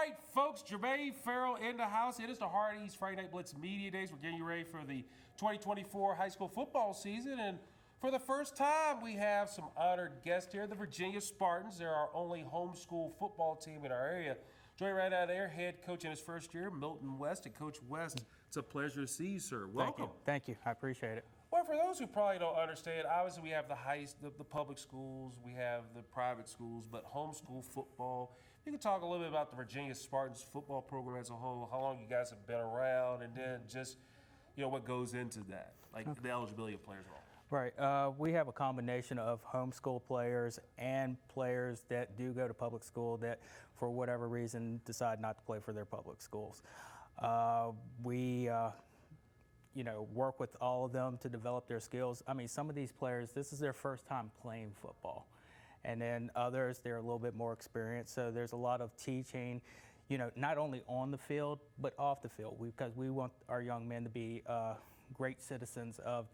right, folks, Jermaine Farrell in the house. It is the Hardee's Friday Night Blitz Media Days. We're getting you ready for the 2024 high school football season. And for the first time, we have some honored guests here, the Virginia Spartans. They're our only homeschool football team in our area. Joining right out there, head coach in his first year, Milton West. And Coach West, it's a pleasure to see you, sir. Welcome. Thank you. I appreciate it. Well, for those who probably don't understand, obviously we have the public schools, we have the private schools, but homeschool football. You can talk a little bit about the Virginia Spartans football program as a whole, how long you guys have been around, and then just, what goes into that, like the eligibility of players and all. Right. We have a combination of homeschool players and players that do go to public school that, for whatever reason, decide not to play for their public schools. We work with all of them to develop their skills. I mean, some of these players, this is their first time playing football. And then others, they're a little bit more experienced. So there's a lot of teaching, not only on the field, but off the field, because we want our young men to be great citizens of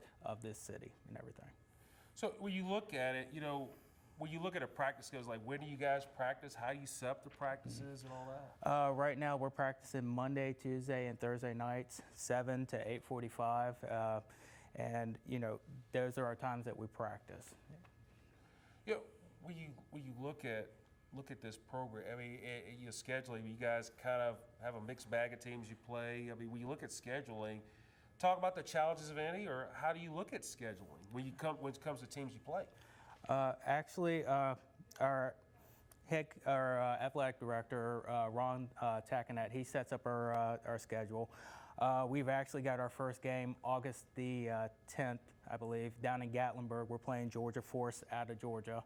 this city and everything. So when you look at it, when you look at a practice skills, like when do you guys practice? How do you set up the practices and all that? Right now we're practicing Monday, Tuesday, and Thursday nights, 7 to 8:45, and those are our times that we practice. When you look at this program, I mean, your scheduling, you guys kind of have a mixed bag of teams you play. I mean, when you look at scheduling, talk about the challenges of any, or how do you look at scheduling when it comes to teams you play? Actually, our athletic director, Ron Tacanet, he sets up our schedule. We've actually got our first game August the 10th, I believe, down in Gatlinburg. We're playing Georgia Force out of Georgia.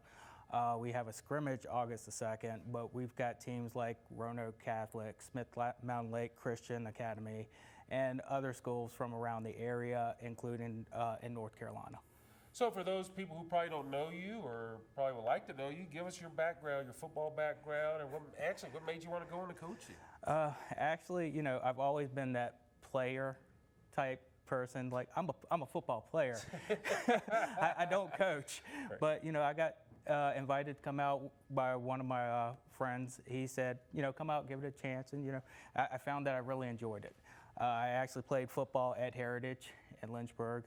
We have a scrimmage August the 2nd, but we've got teams like Roanoke Catholic, Smith Mountain Lake Christian Academy, and other schools from around the area, including in North Carolina. So for those people who probably don't know you or probably would like to know you, give us your background, your football background, and what made you want to go into coaching? Actually, I've always been that player type person. Like I'm a football player. I don't coach, right. But I got invited to come out by one of my friends. He said, come out, give it a chance, and I found that I really enjoyed it. I actually played football at Heritage in Lynchburg.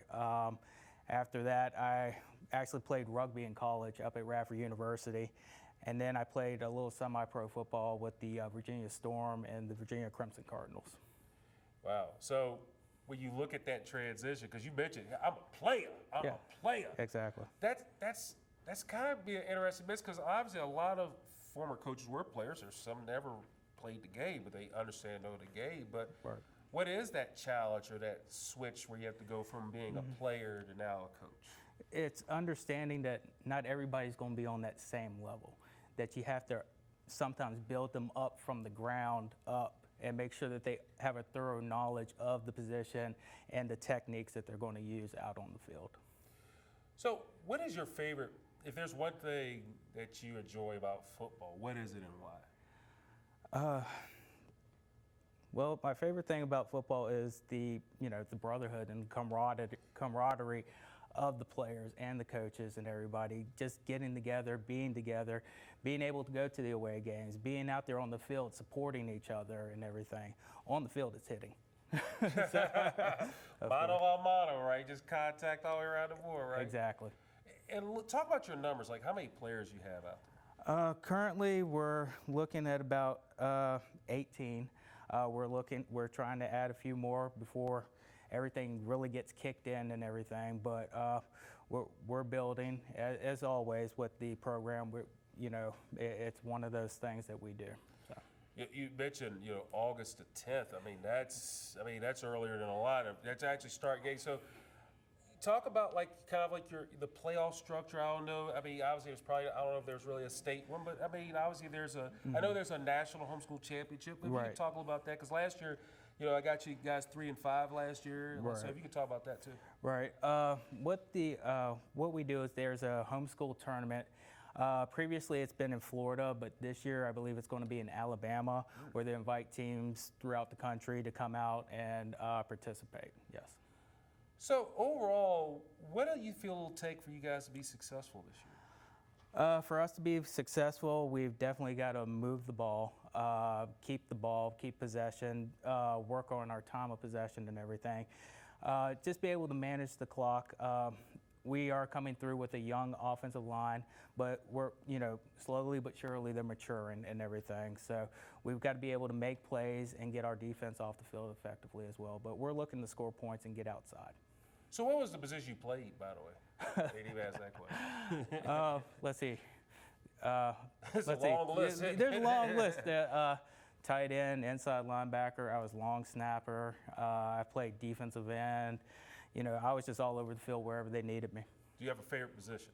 After that, I actually played rugby in college up at Radford University, and then I played a little semi-pro football with the Virginia Storm and the Virginia Crimson Cardinals. Wow. So when you look at that transition, because you mentioned, I'm a player. I'm a player. Exactly. That's kind of be an interesting mix, because obviously a lot of former coaches were players, or some never played the game, but they understand the game. But right. What is that challenge or that switch where you have to go from being a player to now a coach? It's understanding that not everybody's going to be on that same level, that you have to sometimes build them up from the ground up and make sure that they have a thorough knowledge of the position and the techniques that they're going to use out on the field. So what is your favorite, if there's one thing that you enjoy about football, what is it and why? Well, my favorite thing about football is the brotherhood and camaraderie of the players and the coaches and everybody, just getting together, being able to go to the away games, being out there on the field, supporting each other and everything. On the field, it's hitting. Motto on motto, right? Just contact all the way around the board, right? Exactly. And talk about your numbers, like how many players you have out there? Currently, we're looking at about 18. We're trying to add a few more before everything really gets kicked in and everything. But we're building, as always, with the program. It's one of those things that we do. So. You mentioned, August the 10th. I mean, that's earlier than a lot of. That's actually start games. So. Talk about the playoff structure. I don't know. I mean, obviously there's probably, I don't know if there's really a state one, but I mean, obviously there's a. I know there's a national homeschool championship. If you could talk a little about that, because last year, I got you guys 3-5 last year. Right. So if you could talk about that too. Right. What we do is there's a homeschool tournament. Previously it's been in Florida, but this year I believe it's going to be in Alabama, where they invite teams throughout the country to come out and participate. Yes. So overall, what do you feel it'll take for you guys to be successful this year? For us to be successful, we've definitely got to move the ball. keep the ball, keep possession, work on our time of possession and everything. Just be able to manage the clock. We are coming through with a young offensive line, but we're, slowly but surely they're maturing and everything. So we've got to be able to make plays and get our defense off the field effectively as well. But we're looking to score points and get outside. So what was the position you played, by the way? They didn't even ask that question. Let's see. It's a long list. There's a long list. Tight end, inside linebacker. I was long snapper. I played defensive end. I was just all over the field wherever they needed me. Do you have a favorite position?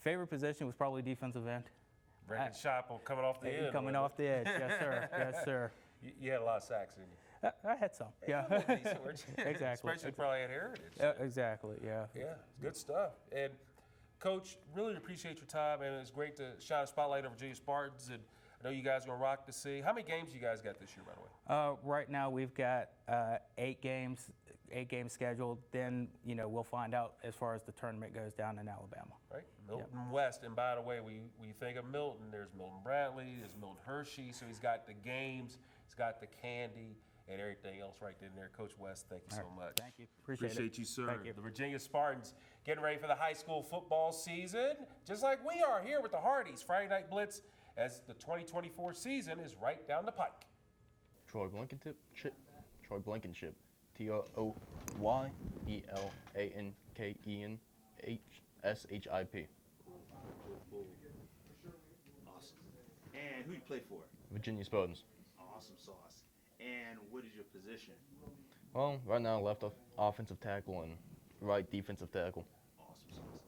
Favorite position was probably defensive end. Breaking shop on coming off the end. Coming off the edge, yes, sir. Yes, sir. You had a lot of sacks, didn't you? I had some, yeah. Exactly. Especially probably at Heritage. Exactly, yeah. Yeah, good stuff. And Coach, really appreciate your time, and it's great to shine a spotlight on Virginia Spartans. And I know you guys are gonna rock the sea. How many games you guys got this year, by the way? Right now we've got 8 games scheduled. Then we'll find out as far as the tournament goes down in Alabama. Right, Milton West. And by the way, we think of Milton. There's Milton Bradley. There's Milton Hershey. So he's got the games. He's got the candy and everything else right in there. Coach West, thank you so much. Thank you. Appreciate it. You, sir. Thank you. The Virginia Spartans getting ready for the high school football season, just like we are here with the Hardees. Friday Night Blitz as the 2024 season is right down the pike. Troy Blankenship. TroyBlankenship. Awesome. And who do you play for? Virginia Spartans. Awesome sauce. And what is your position? Well, right now left offensive tackle and right defensive tackle. Awesome sauce.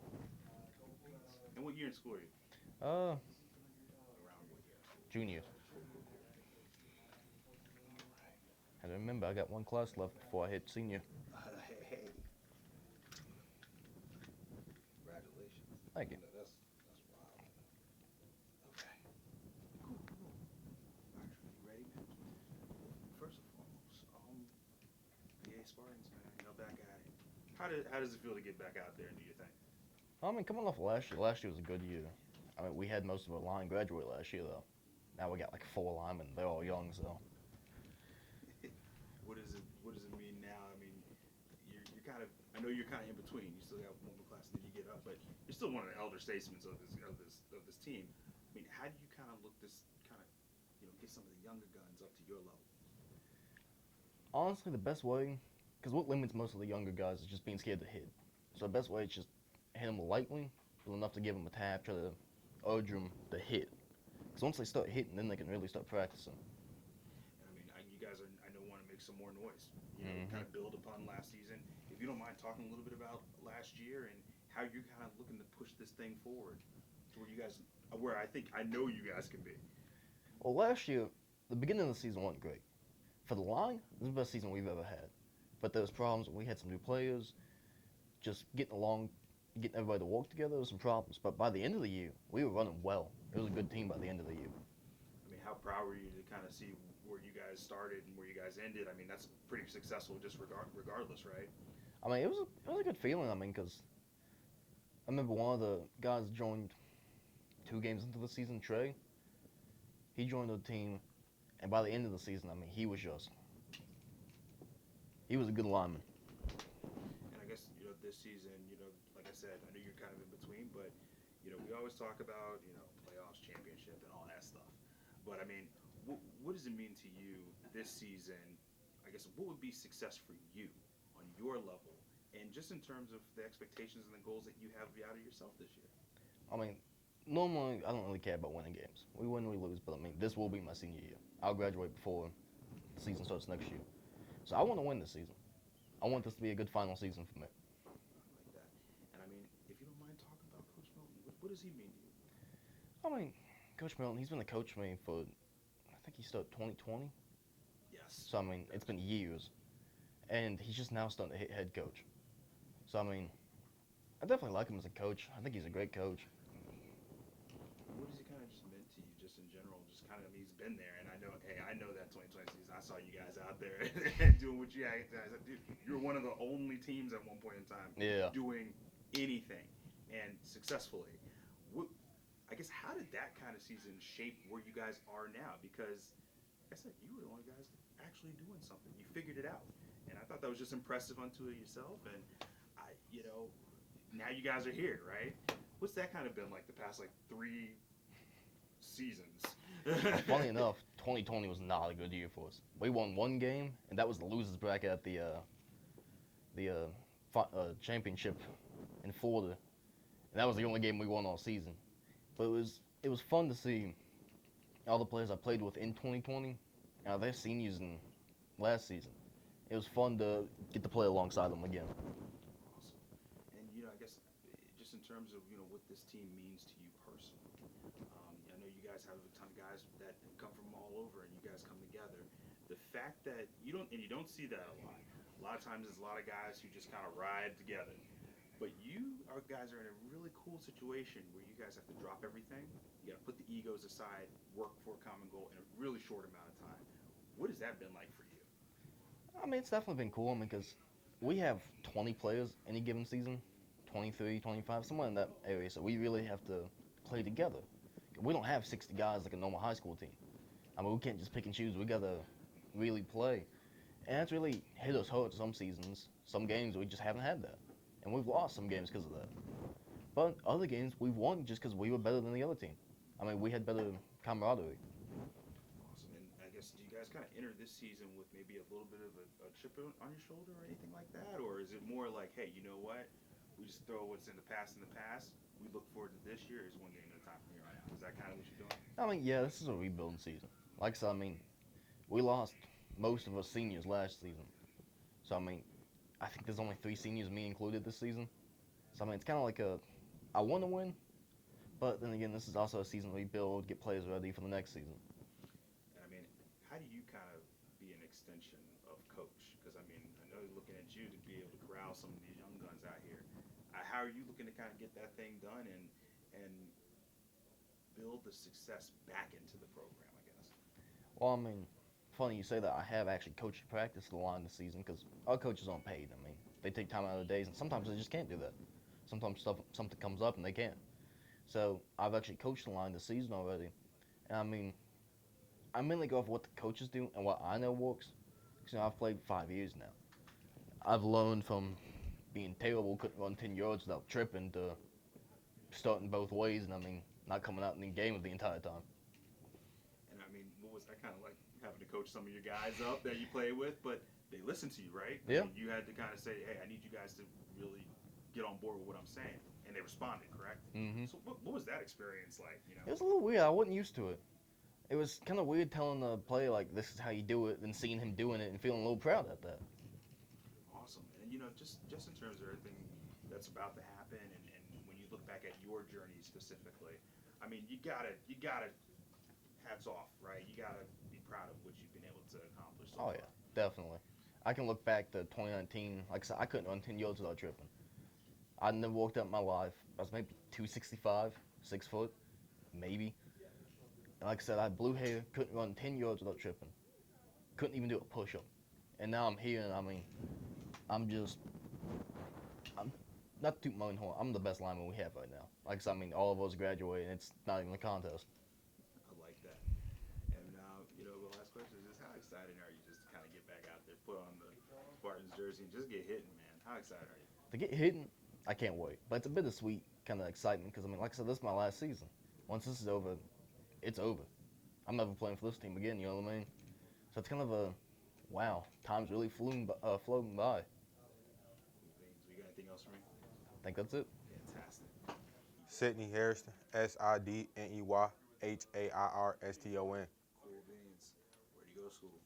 And what year in school are you? Uh, Around what year? junior. And remember, I got one class left before I hit senior. Hey. Congratulations. Thank you. That's wild. Okay. Cool. All right, you ready, man? First and foremost, yeah, Spartans, man, back at it. How does it feel to get back out there, do you think? I mean, coming off of last year was a good year. I mean, we had most of our line graduate last year, though. Now we got like 4 linemen. They're all young, so. What does it mean now? I mean, you're kind of. I know you're kind of in between. You still got one more class, and then you get up, but you're still one of the elder statesmen of this team. I mean, how do you kind of get some of the younger guns up to your level? Honestly, the best way, because what limits most of the younger guys is just being scared to hit. So the best way is just hit them lightly, but enough to give them a tap, try to urge them to hit. Because once they start hitting, then they can really start practicing. I mean, you guys I know want to make some more noise. Kind of build upon last season. If you don't mind talking a little bit about last year and how you're kind of looking to push this thing forward to where I know you guys can be. Well, last year, the beginning of the season wasn't great. For the line, this is the best season we've ever had. But there was problems. We had some new players, just getting along, getting everybody to work together. There was some problems. But by the end of the year, we were running well. It was a good team by the end of the year. I mean, how proud were you to kind of see where you guys started and where you guys ended? I mean, that's pretty successful just regardless, right? I mean, it was a good feeling. I mean, because I remember one of the guys joined 2 games into the season, Trey. He joined the team, and by the end of the season, I mean, he was a good lineman. And I guess, this season, like I said, I know you're kind of in between, but, we always talk about, playoffs, championship, and all that stuff. But, I mean, what does it mean to you this season? I guess, what would be success for you on your level? And just in terms of the expectations and the goals that you have out of yourself this year? I mean, normally, I don't really care about winning games. We win, we lose, but I mean, this will be my senior year. I'll graduate before the season starts next year. So I want to win this season. I want this to be a good final season for me. I like that. And I mean, if you don't mind talking about Coach Milton, what does he mean to you? I mean, Coach Milton, he's been a coach for me for, I think he started 2020. Yes. So, I mean, it's been years. And he's just now starting to hit head coach. So, I mean, I definitely like him as a coach. I think he's a great coach. What has he kind of just meant to you, just in general? Just kind of, he's been there, and I know that 2020 season. I saw you guys out there doing what you guys did. You were one of the only teams at one point in time doing anything, and successfully. guess how did that kind of season shape where you guys are now? Because, like I said, you were the only guys actually doing something. You figured it out, and I thought that was just impressive unto yourself. And now you guys are here, right? What's that kind of been like the past 3 seasons? Funny enough, 2020 was not a good year for us. We won 1 game, and that was the losers bracket at the championship in Florida, and that was the only game we won all season. But it was fun to see all the players I played with in 2020. They're seniors in last season. It was fun to get to play alongside them again. Awesome. And I guess just in terms of what this team means to you personally, I know you guys have a ton of guys that come from all over, and you guys come together. The fact that you don't see that a lot. A lot of times, there's a lot of guys who just kind of ride together. But guys are in a really cool situation where you guys have to drop everything. You got to put the egos aside, work for a common goal in a really short amount of time. What has that been like for you? I mean, it's definitely been cool. Because we have 20 players any given season, 23, 25, somewhere in that area. So we really have to play together. We don't have 60 guys like a normal high school team. I mean, we can't just pick and choose. We got to really play. And that's really hit us hard some seasons. Some games we just haven't had that. And we've lost some games because of that. But other games we've won just because we were better than the other team. I mean, we had better camaraderie. Awesome. And I guess, do you guys kind of enter this season with maybe a little bit of a chip on your shoulder or anything like that? Or is it more like, hey, you know what? We just throw what's in the past. We look forward to this year as one game at a time from here on out. Is that kind of what you're doing? I mean, yeah, this is a rebuilding season. Like I said, I mean, we lost most of us seniors last season. So, I mean, I think there's only 3 seniors, me included, this season. So, I mean, it's kind of like I want to win, but then again, this is also a season to rebuild, get players ready for the next season. And I mean, how do you kind of be an extension of coach? Because, I mean, I know looking at you to be able to corral some of these young guns out here. How are you looking to kind of get that thing done and build the success back into the program, I guess? Well, I mean, funny you say that. I have actually coached practice the line this season because our coaches aren't paid. I mean, they take time out of their days, and sometimes they just can't do that. Sometimes something comes up and they can't. So I've actually coached the line this season already. And I mean, I mainly go off what the coaches do and what I know works. Because I've played 5 years now. I've learned from being terrible, couldn't run 10 yards without tripping, to starting both ways, and I mean, not coming out in the game the entire time. And I mean, what was that kind of like, having to coach some of your guys up that you play with, but they listen to you, right? Yeah. I mean, you had to kind of say, hey, I need you guys to really get on board with what I'm saying, and they responded, correct? Mm-hmm. So what was that experience like? It was a little weird. I wasn't used to it. It was kind of weird telling the player, like, this is how you do it, and seeing him doing it and feeling a little proud at that. Awesome. And just in terms of everything that's about to happen, and when you look back at your journey specifically, I mean, you gotta hats off, right? You gotta be proud of what you've been able to accomplish so far. Oh, yeah, definitely. I can look back to 2019. Like I said, I couldn't run 10 yards without tripping. I'd never walked up in my life. I was maybe 265, 6 foot, maybe. And like I said, I had blue hair, couldn't run 10 yards without tripping. Couldn't even do a push-up. And now I'm here, and I mean, I'm not too my own horn. I'm the best lineman we have right now. Like I said, I mean, all of us graduated, and it's not even a contest. I like that. And now, the last question is just, how excited are you just to kind of get back out there, put on the Spartans jersey, and just get hitting, man? How excited are you? To get hitting, I can't wait. But it's a bittersweet kind of excitement because, I mean, like I said, this is my last season. Once this is over, it's over. I'm never playing for this team again, you know what I mean? So it's kind of a, wow, time's really floating by. Cool things. We got anything else for me? I think that's it. Fantastic. Sidney, Hairston, Sidney, Hairston. Cool beans. Where do you go to school?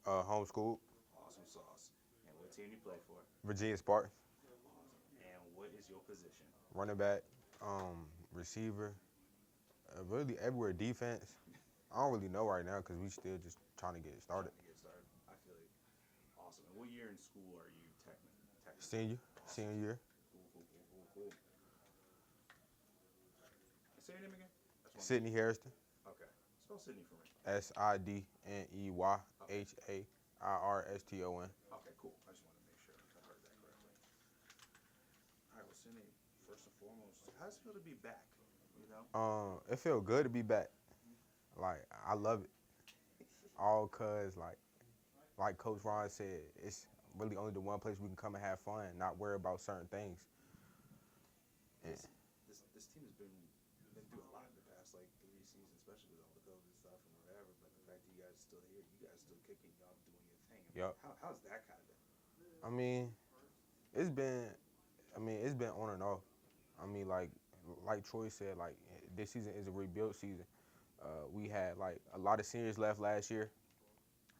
Homeschooled, Awesome sauce. And what team do you play for? Virginia Spartans, Awesome. And what is your position? running back, receiver, really everywhere defense. I don't really know right now because we still just trying to get it started. To get started. I feel you. Awesome. And what year in school are you technically? Senior year. Cool. Say your name again? Sidney Hairston, Okay. Spell Sidney for me. Sidneyhairston. Okay, cool. I just wanted to make sure I heard that correctly. All right, well, Sidney, first and foremost, how does it feel to be back? You know? It feel good to be back. Like I love it. All cause like Coach Ron said, it's really only the one place we can come and have fun, not worry about certain things. And This team has been through a lot in the past like 3 seasons, especially with all the COVID stuff and whatever. But the fact that you guys are still here, you guys still kicking, y'all doing your thing. Yup. How's that kind of been? I mean, it's been it's been on and off. I mean, like Troy said, like this season is a rebuild season. We had like a lot of seniors left last year,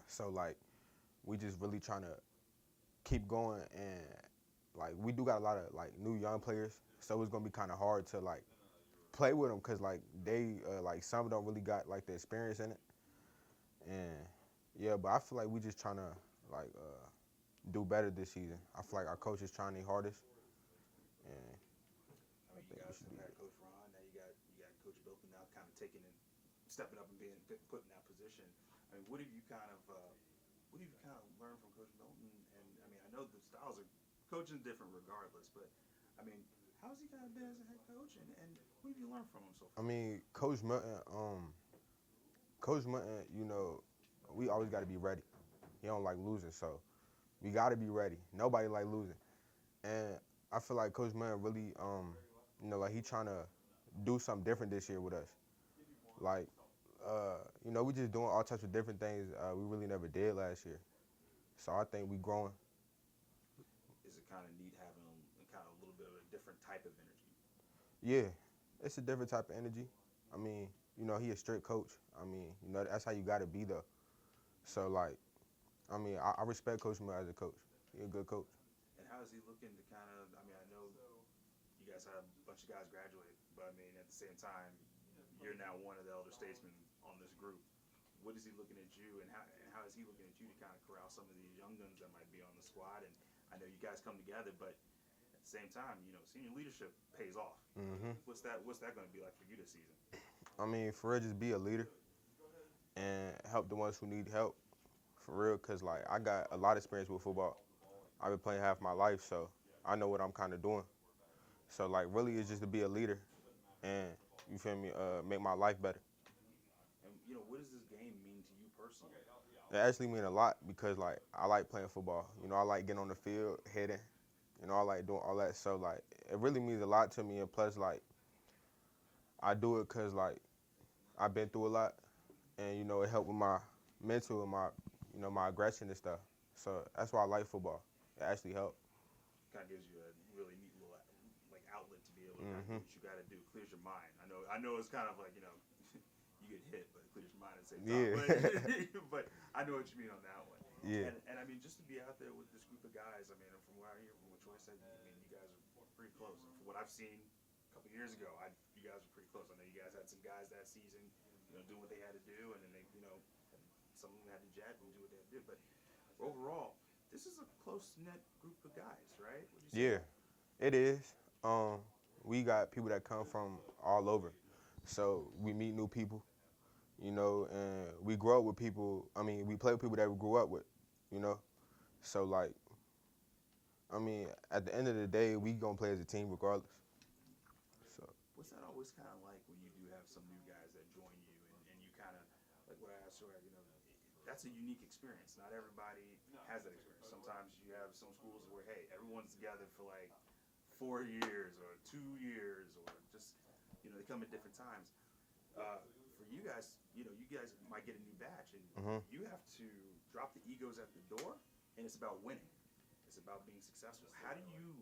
so like we just really trying to keep going, and like we do got a lot of like new young players, so it's gonna be kind of hard to like play with them because like they like some don't really got like the experience in it, and yeah, but I feel like we just trying to like do better this season. I feel like our coach is trying their hardest, and I mean, you guys have had Coach Ron, now you got Coach Milton now kind of stepping up and being put in that position. I mean, what have you kind of learned from Coach Milton? And I mean, I know the styles are coaching different regardless, but I mean, how's he kind of been as a head coach, and what have you learned from him so far? I mean, Coach Milton, you know, we always got to be ready. He don't like losing, so we got to be ready. Nobody like losing, and I feel like Coach Milton really, you know, like he trying to do something different this year with us. Like, you know, we just doing all types of different things we really never did last year. So I think we growing. Is it kind of neat having kind of a little bit of a different type of energy? Yeah, it's a different type of energy. I mean, you know, he a strict coach. I mean, you know, that's how you got to be though. So like, I mean, I respect Coach Milton as a coach. He a good coach. And how is he looking to kind of? I mean, I know you guys had a bunch of guys graduate, but I mean, at the same time, you're now one of the elder statesmen on this group. What is he looking at you, and how is he looking at you to kind of corral some of these young guns that might be on the squad? And I know you guys come together, but at the same time, you know, senior leadership pays off. Mm-hmm. What's that going to be like for you this season? I mean, for real, just be a leader and help the ones who need help. For real, because, like, I got a lot of experience with football. I've been playing half my life, so I know what I'm kind of doing. So, like, really, it's just to be a leader and, you feel me, make my life better. And, you know, what does this game mean to you personally? It actually mean a lot because, like, I like playing football. You know, I like getting on the field, hitting. You know, I like doing all that. So, like, it really means a lot to me. And plus, like, I do it because, like, I've been through a lot. And, you know, it helped with my mental and my, you know, my aggression and stuff. So that's why I like football. It actually helped. Kind of gives you a really neat little like outlet to be able to kind of do what you got to do, clears your mind. I know it's kind of like, you know, you get hit, but it clears your mind at the same time. Yeah. But I know what you mean on that one. Yeah. And I mean, just to be out there with this group of guys, I mean, from what I hear, from what Troy said, I mean, you guys are pretty close. And from what I've seen a couple years ago, you guys were pretty close. I know you guys had some guys that season, you know, doing what they had to do, and then they, you know, some of them had to jet and do what they had to do. But overall, this is a close-knit group of guys, right? Would you say? Yeah, it is. We got people that come from all over. So we meet new people, you know, and we grow up with people. I mean, we play with people that we grew up with, you know. So, like, I mean, at the end of the day, we going to play as a team regardless. So. What's that always kind of like when you do have some new guys that join you and you kind of, like what I asked earlier, you know, that's a unique experience. Not everybody has that experience. Sometimes you have some schools where, hey, everyone's together for like 4 years or 2 years or just, you know, they come at different times. For you guys, you know, you guys might get a new batch and you have to drop the egos at the door, and it's about winning. It's about being successful. How do you,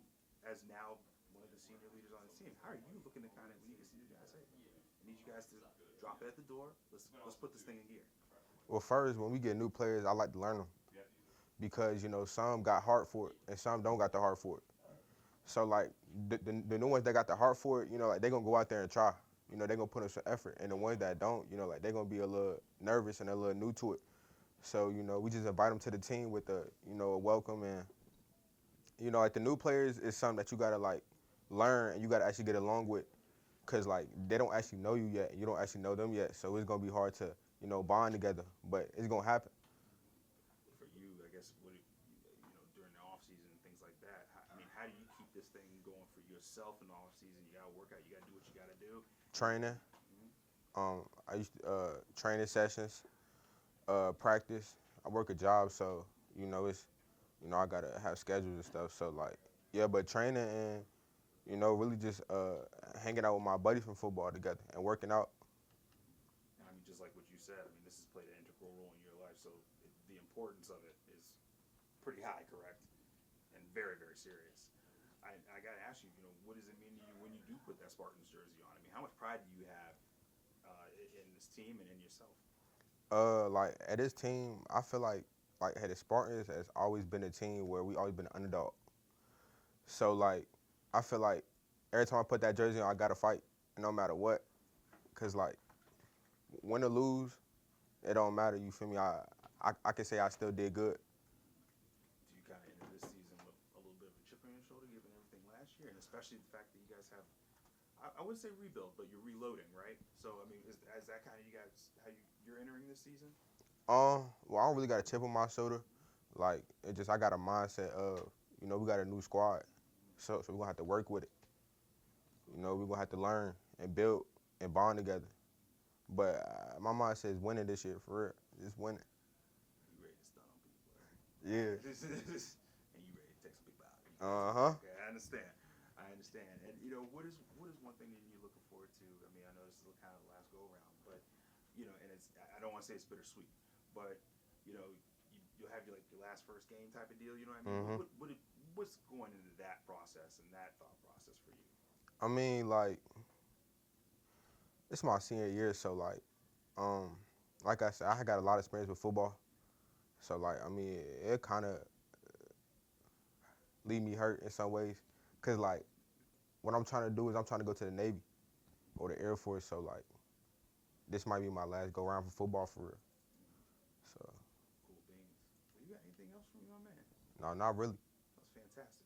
as now one of the senior leaders on the team, how are you looking to kind of, when you see the guys say, I need you guys to drop it at the door, let's put this thing in gear? Well, first, when we get new players, I like to learn them because, you know, some got heart for it and some don't got the heart for it. So, like, the new ones that got the heart for it, you know, like, they're going to go out there and try. You know, they're going to put in some effort. And the ones that don't, you know, like, they're going to be a little nervous and a little new to it. So, you know, we just invite them to the team with a, you know, a welcome. And, you know, like, the new players is something that you got to, like, learn and you got to actually get along with because, like, they don't actually know you yet. You don't actually know them yet. So it's going to be hard to, you know, bond together. But it's going to happen. For you, I guess, what, you know, during the off season and things like that, I mean, how do you keep this thing going for yourself in the off season? You got to work out, you got to do what you got to do. training. I used to, training sessions, practice. I work a job, so it's I gotta have schedules and stuff. So like, yeah, but training and really just hanging out with my buddies from football together and working out. I mean, just like what you said, I mean, this has played an integral role in your life, so the importance of it is pretty high, correct? And very, very serious. I got to ask you, what does it mean to you when you do put that Spartans jersey on? I mean, how much pride do you have in this team and in yourself? Like at this team, I feel like at the Spartans has always been a team where we always been an underdog. So like, I feel like every time I put that jersey on, I gotta fight, no matter what. Cause like, win or lose, it don't matter. You feel me? I can say I still did good. Do you kind of enter this season with a little bit of a chip on your shoulder, given everything last year, and especially the fact that you guys have, I wouldn't say rebuild, but you're reloading, right? So I mean, is that kind of you guys how you're entering this season? Well, I don't really got a chip on my shoulder. Like, it just I got a mindset of, we got a new squad, so we're gonna have to work with it. We're gonna have to learn and build and bond together. But my mindset is winning this year, for real. Just winning. You ready to stun on people? Right? Yeah. And you ready to take some big bows? Okay, I understand. And what is one thing that you're looking forward to? I mean, I know this is kind of the last go around, but and it's I don't want to say it's bittersweet, but you'll have your last first game type of deal. You know what I mean? What's going into that process and that thought process for you? I mean, like, it's my senior year, so like I said, I got a lot of experience with football. So like, I mean, it kind of leave me hurt in some ways, cause like, what I'm trying to do is I'm trying to go to the Navy or the Air Force. So like, this might be my last go around for football for real. So. Cool beans. Well, you got anything else from me, my man? No, not really. That's fantastic.